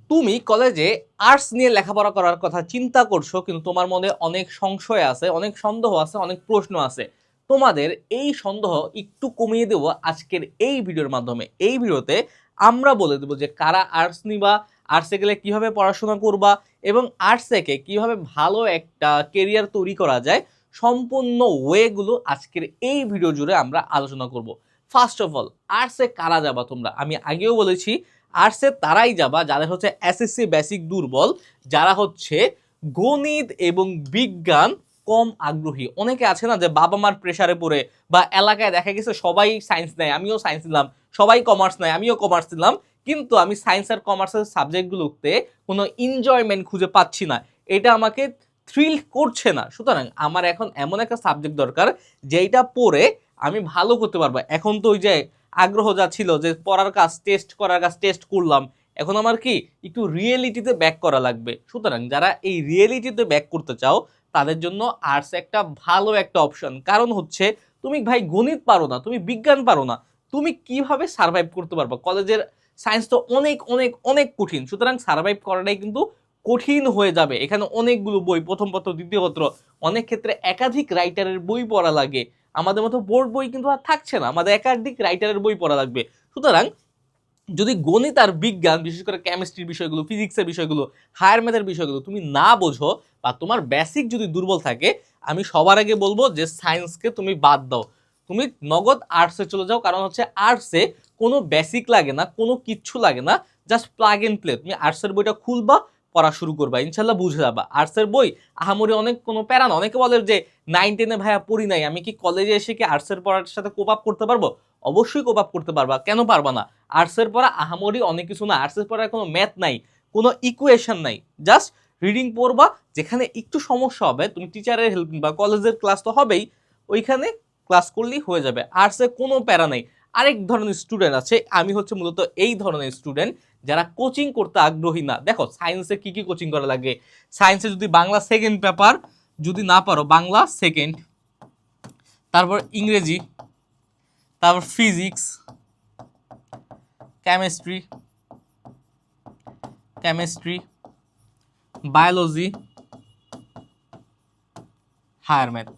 তুমি কলেজে আর্টস নিয়ে লেখাপড়া করার কথা চিন্তা করছো, কিন্তু তোমার মনে অনেক সংশয় আছে, অনেক সন্দেহ আছে, অনেক প্রশ্ন আছে। তোমাদের এই সন্দেহ একটু কমিয়ে দেবো আজকের এই ভিডিওর মাধ্যমে। এই ভিডিওতে আমরা বলে দেবো যে কারা আর্টস নিবা, আর্টসে গেলে কিভাবে পড়াশোনা করবা, এবং আর্টস থেকে কিভাবে ভালো একটা কেরিয়ার তৈরি করা যায়। সম্পূর্ণ ওয়েগুলো আজকের এই ভিডিও জুড়ে আমরা আলোচনা করব। ফার্স্ট অফ অল, আর্টসে কারা যাবা তোমরা? আমি আগেও বলেছি, আর্টসে তারাই যাবা যাদের হচ্ছে এসএসসি বেসিক দুর্বল, যারা হচ্ছে গণিত এবং বিজ্ঞান কম আগ্রহী। অনেকে আছে না যে বাবা মার প্রেসারে পড়ে, বা এলাকায় দেখা গেছে সবাই সায়েন্স নেয়, আমিও সায়েন্স নিলাম, সবাই কমার্স নেয়, আমিও কমার্স নিলাম, কিন্তু আমি সায়েন্স আর কমার্সের সাবজেক্টগুলোতে কোনো এনজয়মেন্ট খুঁজে পাচ্ছি না, এটা আমাকে থ্রিল করছে না। সুতরাং আমার এখন এমন একটা সাবজেক্ট দরকার যেইটা পড়ে আমি ভালো করতে পারবো। এখন তো ওই যে আগ্রহ যা ছিল যে পড়ার কাজ টেস্ট করার কাজ টেস্ট করলাম, এখন আমার কি একটু রিয়েলিটিতে ব্যাক করা লাগবে। সুতরাং যারা এই রিয়েলিটিতে ব্যাক করতে চাও তাদের জন্য আর্টস একটা ভালো একটা অপশন। কারণ হচ্ছে তুমি ভাই গণিত পারো না, তুমি বিজ্ঞান পারো না, তুমি কিভাবে সার্ভাইভ করতে পারবে? কলেজের সায়েন্স তো অনেক অনেক অনেক কঠিন, সুতরাং সার্ভাইভ করাটাই কিন্তু কঠিন হয়ে যাবে। এখানে অনেকগুলো বই, প্রথম পত্র, দ্বিতীয় পত্র, অনেক ক্ষেত্রে একাধিক রাইটারের বই পড়া লাগে। আমাদের মতো বোর্ড বই কিন্তু আর থাকছে না, আমাদের একাধিক রাইটারের বই পড়া লাগবে। সুতরাং যদি গণিত আর বিজ্ঞান, বিশেষ করে কেমিস্ট্রির বিষয়গুলো, ফিজিক্সের বিষয়গুলো, হায়ার ম্যাথের বিষয়গুলো তুমি না বোঝো, বা তোমার বেসিক যদি দুর্বল থাকে, আমি সবার আগে বলবো যে সায়েন্সকে তুমি বাদ দাও, তুমি নগদ আর্টসে চলে যাও। কারণ হচ্ছে আর্টসে কোনো বেসিক লাগে না, কোনো কিচ্ছু লাগে না, জাস্ট প্লাগ এন্ড প্লে। তুমি আর্টসের বইটা খুলবা, পড়া শুরু করবা, ইনশাল্লাহ বুঝে যাবা। আর্টসের বই আহামরি অনেক কোনো প্যারা না। অনেকে বলে যে 9-10-এ ভাইয়া পড়ি নাই, আমি কি কলেজে এসে কি আর্টসের পড়ার সাথে কোপ আপ করতে পারবো? অবশ্যই কোপ আপ করতে পারবা, কেন পারবা না? আর্টসের পড়া আহামরি অনেক কিছু না, আর্টসের পড়ার কোনো ম্যাথ নাই, কোনো ইকুয়েশন নাই, জাস্ট রিডিং পড়বা। যেখানে একটু সমস্যা হবে তুমি টিচারের হেল্প নিবা, কলেজের ক্লাস তো হবেই, ওইখানে ক্লাস করলেই হয়ে যাবে। আর্টসে কোনো প্যারা নেই। আরেক ধরনের স্টুডেন্ট আছে, আমি হচ্ছে মূলত এই ধরনের স্টুডেন্ট যারা কোচিং করতে আগ্রহী না। দেখো সায়েন্সে কি কি কোচিং করা লাগে। সায়েন্সে যদি বাংলা সেকেন্ড পেপার যদি না পারো, বাংলা সেকেন্ড, তারপর ইংরেজি, তারপর physics, chemistry, biology, higher math,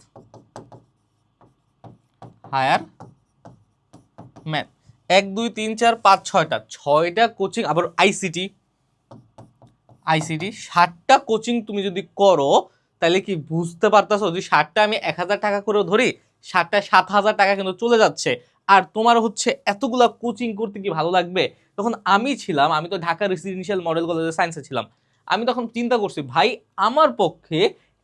এক দুই তিন চার পাঁচ ছয়টা কোচিং। আবার আইসিটি 60টা কোচিং তুমি যদি করো, তাহলে কি বুঝতে পারতেছো? যদি 60টা আমি 1000 টাকা করেও ধরি, 60টায় 7000 টাকা কিন্তু চলে যাচ্ছে। আর তোমার হচ্ছে এতগুলা কোচিং করতে কি ভালো লাগবে? তখন আমি ছিলাম, আমি তো ঢাকা রেসিডেন্সিয়াল মডেল কলেজে সায়েন্সে ছিলাম, আমি তখন চিন্তা করছি ভাই আমার পক্ষে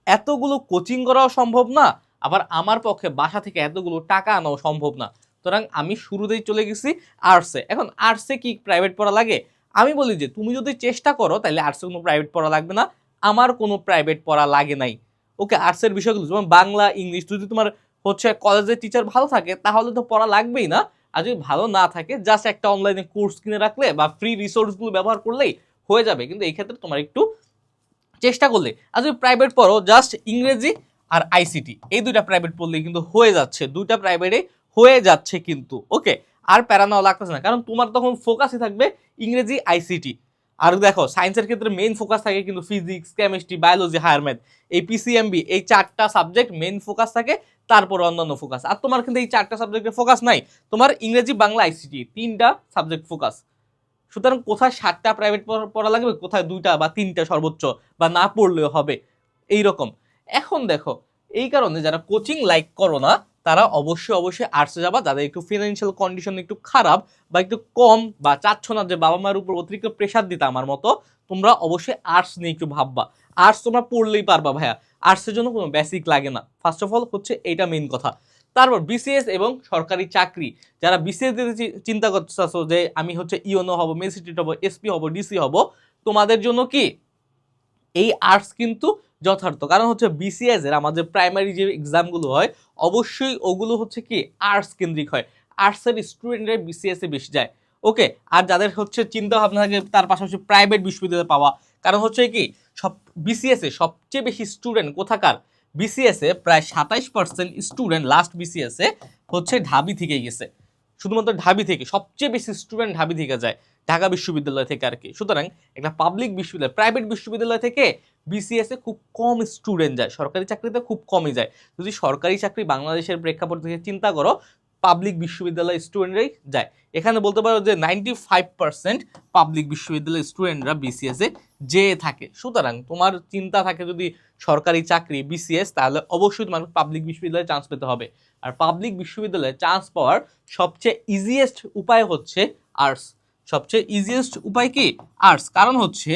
এতগুলো কোচিং করাও সম্ভব না, আবার আমার পক্ষে বাসা থেকে এতগুলো টাকা আনাও সম্ভব না। সুতরাং আমি শুরুতেই চলে গেছি আর্টসে। এখন আর্টসে কি প্রাইভেট পড়া লাগে? আমি বলি যে তুমি যদি চেষ্টা করো তাহলে আর্টসে কোনো প্রাইভেট পড়া লাগবে না। আমার কোনো প্রাইভেট পড়া লাগে নাই। ওকে, আর্টসের বিষয়গুলো যেমন বাংলা, ইংলিশ, যদি তোমার হচ্ছে কলেজের টিচার ভালো থাকে তাহলে তো পড়া লাগবেই না। আর যদি ভালো না থাকে, জাস্ট একটা অনলাইনে কোর্স কিনে রাখলে বা ফ্রি রিসোর্সগুলো ব্যবহার করলেই হয়ে যাবে। কিন্তু এই ক্ষেত্রে তোমার একটু চেষ্টা করলে, আর যদি প্রাইভেট পড়ো, জাস্ট ইংরেজি আর আইসিটি, এই দুইটা প্রাইভেট পড়লেই কিন্তু হয়ে যাচ্ছে, দুইটা প্রাইভেটে হয়ে যাচ্ছে কিন্তু। ওকে, আর প্যারা নেওয়া লাগতেছে না, কারণ তোমার তখন ফোকাসই থাকবে ইংরেজি, আইসিটি। আর দেখো সায়েন্সের ক্ষেত্রে মেইন ফোকাস থাকে কিন্তু physics, chemistry, biology, higher math, এই পিসিএমবি, এই 4টা সাবজেক্ট মেইন ফোকাস থাকে, তারপর অন্যান্য ফোকাস। আর তোমার কিন্তু এই 4টা সাবজেক্টের ফোকাস নাই, তোমার ইংরেজি, বাংলা, আইসিটি 3টা সাবজেক্ট ফোকাস। সুতরাং কোথায় 7টা প্রাইভেট পড়া লাগবে, কোথায় 2টা বা 3টা সর্বোচ্চ, বা না পড়লেও হবে, এইরকম। এখন দেখো, এই কারণে যারা কোচিং লাইক করো না তারা অবশ্যই অবশ্যই আর্টসে যাবা। যাদের একটু ফিনান্সিয়াল কন্ডিশন একটু খারাপ বা একটু কম, বা চাচ্ছ না যে বাবা মায়ের উপর অতিরিক্ত প্রেশার দিতে আমার মতো, তোমরা অবশ্যই আর্টস নিয়ে একটু ভাববা। আর্টস তোমরা পড়লেই পারবা ভাইয়া, আর্টসের জন্য কোনো বেসিক লাগে না। ফার্স্ট অফ অল হচ্ছে এইটা মেইন কথা। তারপর বিসিএস এবং সরকারি চাকরি, যারা বিসিএস দিতে চিন্তা করতেছো যে আমি হচ্ছে ইওনো হব, ম্যাজিস্ট্রেট হব, এসপি হব, ডিসি হব, তোমাদের জন্য কি এই আর্টস কিন্তু যথার্থ। কারণ হচ্ছে বিসিএস এর আমাদের প্রাইমারি যে এক্সামগুলো হয়, অবশ্যই ওগুলো হচ্ছে কি আর্টস কেন্দ্রিক হয়। আর্টসের স্টুডেন্টরা বিসিএস এ বেশি যায়। ওকে, আর যাদের হচ্ছে চিন্তা ভাবনা থাকে তার পাশাপাশি প্রাইভেট বিশ্ববিদ্যালয় পাওয়া, কারণ হচ্ছে কি সব বিসিএস এ সবচেয়ে বেশি স্টুডেন্ট কোথাকার? বিসিএস এ প্রায় 27% স্টুডেন্ট লাস্ট বিসিএস এ হচ্ছে ঢাবি থেকে গেছে। শুধুমাত্র ঢাবি থেকে সবচেয়ে বেশি স্টুডেন্ট ঢাবি থেকে যায়। ঢাকা বিশ্ববিদ্যালয় থেকে আর কি। সুতরাং একটা পাবলিক বিশ্ববিদ্যালয়, প্রাইভেট বিশ্ববিদ্যালয় থেকে বিসিএস এ খুব কম স্টুডেন্ট যায়, সরকারি চাকরিতে খুব কমই যায়। যদি সরকারি চাকরি বাংলাদেশের প্রেক্ষাপট থেকে চিন্তা করো, পাবলিক বিশ্ববিদ্যালয়ের স্টুডেন্টরাই যায়। এখানে বলতে পারো যে 95% পাবলিক বিশ্ববিদ্যালয়ের স্টুডেন্টরা বিসিএস এ যেয়ে থাকে। সুতরাং তোমার চিন্তা থাকে যদি সরকারি চাকরি বিসিএস, তাহলে অবশ্যই তোমার পাবলিক বিশ্ববিদ্যালয়ে চান্স পেতে হবে। আর পাবলিক বিশ্ববিদ্যালয়ে চান্স পাওয়ার সবচেয়ে ইজিয়েস্ট উপায় হচ্ছে আর্টস। সবচেয়ে ইজিয়েস্ট উপায় কি? আর্টস। কারণ হচ্ছে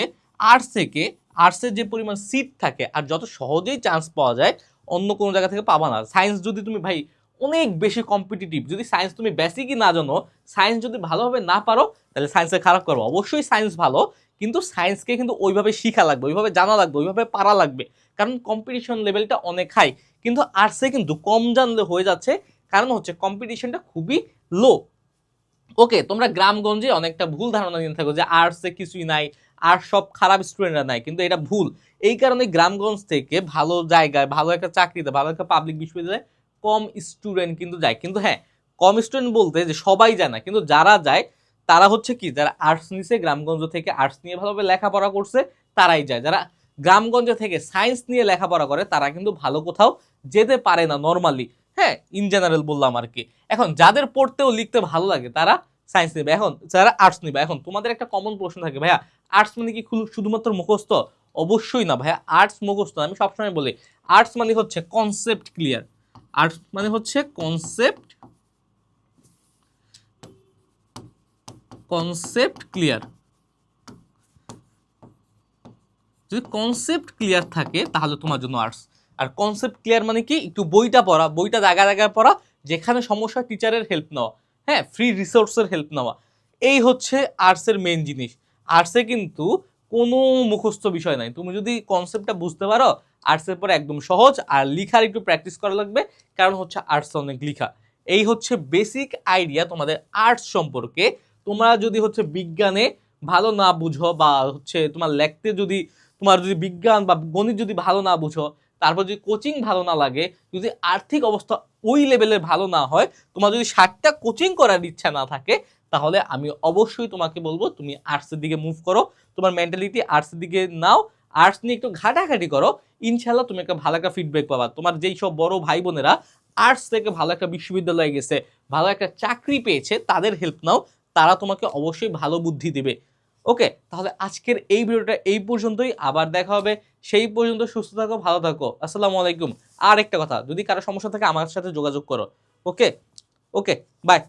আর্টস থেকে, আর্টসের যে পরিমাণ সিট থাকে আর যত সহজেই চান্স পাওয়া যায় অন্য কোনো জায়গা থেকে পাবা না। সায়েন্স যদি তুমি ভাই অনেক বেশি কম্পিটিটিভ, যদি সায়েন্স তুমি বেসিকই না জানো, সায়েন্স যদি ভালোভাবে না পারো, তাহলে সায়েন্সে খারাপ করবো। অবশ্যই সায়েন্স ভালো, কিন্তু সায়েন্সকে কিন্তু ওইভাবে শিখা লাগবে, ওইভাবে জানা লাগবে, ওইভাবে পারা লাগবে, কারণ কম্পিটিশন লেভেলটা অনেক হাই। কিন্তু আর্টসে কিন্তু কম জানলে হয়ে যাচ্ছে, কারণ হচ্ছে কম্পিটিশনটা খুবই লো। ওকে, তোমরা গ্রামগঞ্জে অনেকটা ভুল ধারণা নিয়ে থাকো যে আর্টসে কিছুই নাই, আর সব খারাপ স্টুডেন্টরা নাই, কিন্তু এটা ভুল। এই কারণে গ্রামগঞ্জ থেকে ভালো জায়গায়, ভালো একটা চাকরিতে, ভালো একটা পাবলিক বিশ্ববিদ্যালয়ে কম স্টুডেন্ট কিন্তু যায়। কিন্তু হ্যাঁ, কম স্টুডেন্ট বলতে যে সবাই যায় না, কিন্তু যারা যায় তারা হচ্ছে কি, যারা আর্টস নিছে, গ্রামগঞ্জ থেকে আর্টস নিয়ে ভালোভাবে লেখাপড়া করছে তারাই যায়। যারা গ্রামগঞ্জ থেকে সায়েন্স নিয়ে লেখাপড়া করে তারা কিন্তু ভালো কোথাও যেতে পারে না নর্মালি। হ্যাঁ, ইন জেনারেল বললাম আর কি। এখন যাদের পড়তেও লিখতে ভালো লাগে তারা সায়েন্স নেবে, এখন যারা আর্টস নেবে। এখন তোমাদের একটা কমন প্রশ্ন থাকে, ভাইয়া আর্টস মানে কি শুধুমাত্র মুখস্থ? অবশ্যই না ভাইয়া, আর্টস মুখস্থ। আমি সবসময় বলি আর্টস মানে হচ্ছে কনসেপ্ট ক্লিয়ার। আর্টস মানে হচ্ছে কনসেপ্ট ক্লিয়ার। যদি কনসেপ্ট ক্লিয়ার থাকে তাহলে তোমার জন্য আর্টস। আর কনসেপ্ট ক্লিয়ার মানে কি, একটু বইটা পড়া, বইটা জায়গায় জায়গায় পড়া, যেখানে সমস্যা টিচারের হেল্প নেওয়া, হ্যাঁ, ফ্রি রিসোর্সের হেল্প নেওয়া, এই হচ্ছে আর্টসের মেন জিনিস। আর্টসে কিন্তু কোনো মুখস্থ বিষয় নাই। তুমি যদি কনসেপ্টটা বুঝতে পারো, আর্টসের পরে একদম সহজ। আর লিখার একটু প্র্যাকটিস করা লাগবে, কারণ হচ্ছে আর্টস অনেক লিখা। এই হচ্ছে বেসিক আইডিয়া তোমাদের আর্টস সম্পর্কে। তোমরা যদি হচ্ছে বিজ্ঞানে ভালো না বুঝো, বা হচ্ছে তোমার যদি বিজ্ঞান বা গণিত যদি ভালো না বুঝো, তারপর যদি কোচিং ভালো না লাগে, যদি আর্থিক অবস্থা ওই লেভেলের ভালো না হয়, তোমার যদি 60টা কোচিং করার ইচ্ছা না থাকে, তাহলে আমি অবশ্যই তোমাকে বলবো তুমি আর্টসের দিকে মুভ করো। তোমার মেন্টালিটি আর্টসের দিকে নাও, আর্টস নিয়ে একটু ঘাটাঘাটি করো, ইনশাল্লাহ তুমি একটা ভালো একটা ফিডব্যাক পাবা। তোমার যেই সব বড় ভাই বোনেরা আর্টস থেকে ভালো একটা বিশ্ববিদ্যালয়ে গেছে, ভালো একটা চাকরি পেয়েছে, তাদের হেল্প নাও, তারা তোমাকে অবশ্যই ভালো বুদ্ধি দেবে। ওকে, তাহলে আজকের এই ভিডিওটা এই পর্যন্তই। আবার দেখা হবে, সেই পর্যন্ত সুস্থ থাকো, ভালো থাকো। আসসালামু আলাইকুম। আর একটা কথা, যদি কারো সমস্যা থাকে আমার সাথে যোগাযোগ করো। ওকে, ওকে, বাই।